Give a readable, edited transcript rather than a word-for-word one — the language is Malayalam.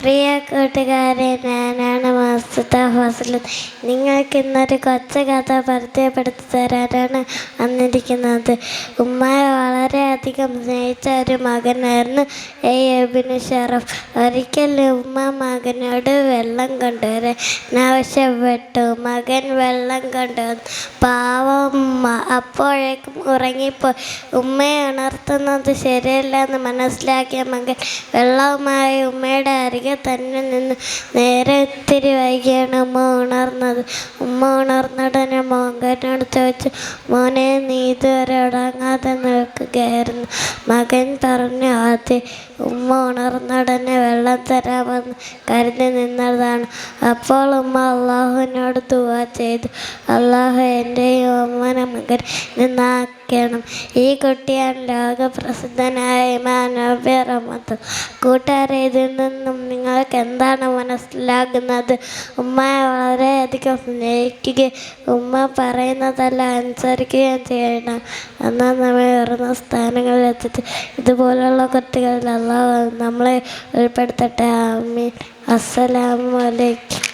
പ്രിയ കൂട്ടുകാരെ, ഞാനാണ് മാസ്തുത ഫസൽ. നിങ്ങൾക്ക് ഇന്നൊരു കൊച്ചു കഥ പരിചയപ്പെടുത്തി തരാനാണ് വന്നിരിക്കുന്നത്. ഉമ്മയെ വളരെയധികം സ്നേഹിച്ച ഒരു മകനായിരുന്നു എബിന് ഷറഫ്. ഒരിക്കൽ ഉമ്മ മകനോട് വെള്ളം കൊണ്ടുവരാൻ ആവശ്യപ്പെട്ടു. മകൻ വെള്ളം കൊണ്ടുവന്നു. പാവം അപ്പോഴേക്കും ഉറങ്ങിപ്പോയി. ഉമ്മയെ ഉണർത്തുന്നത് ശരിയല്ലെന്ന് മനസ്സിലാക്കിയ മകൻ വെള്ളവുമായി ഉമ്മയുടെ അരികെ തന്നെ നിന്ന്. നേരെ ഇത്തിരി വൈകിയാണ് ഉമ്മ ഉണർന്നുടനെ മകനോട് ചോദിച്ചു, മോനെ, നീ ഇതുവരെ ഉറങ്ങാതെ നിൽക്കുകയായിരുന്നു? മകൻ പറഞ്ഞു, അതെ, ഉമ്മ ഉണർന്നുടനെ വെള്ളം തരാമെന്ന് കരുതി നിന്നതാണ്. അപ്പോൾ ഉമ്മ അള്ളാഹുവിനോട് ദുആ ചെയ്തു, അള്ളാഹു എൻ്റെയും ഉമ്മനെ മകൻ നിന്നാക്കണം. ഈ കുട്ടിയാണ് ലോകപ്രസിദ്ധനായ ഇമാം നബി റഹ്മത്തുള്ളാഹി. കൂട്ടുകാരെ, ഇതിൽ നിന്നും നിങ്ങൾക്ക് എന്താണ് മനസ്സിലാകുന്നത്? ഉമ്മയെ വളരെയധികം സ്നേഹിക്കുകയും ഉമ്മ പറയുന്നതെല്ലാം അനുസരിക്കുകയും ചെയ്യണം. എന്നാൽ നമ്മെ ഉയർന്ന സ്ഥാനങ്ങളിൽ എത്തിച്ച് ഇതുപോലുള്ള കുട്ടികളിൽ അല്ലാഹു നമ്മളെ ഉൾപ്പെടുത്തട്ടെ. ആമീൻ. അസ്സലാമു അലൈക്കും.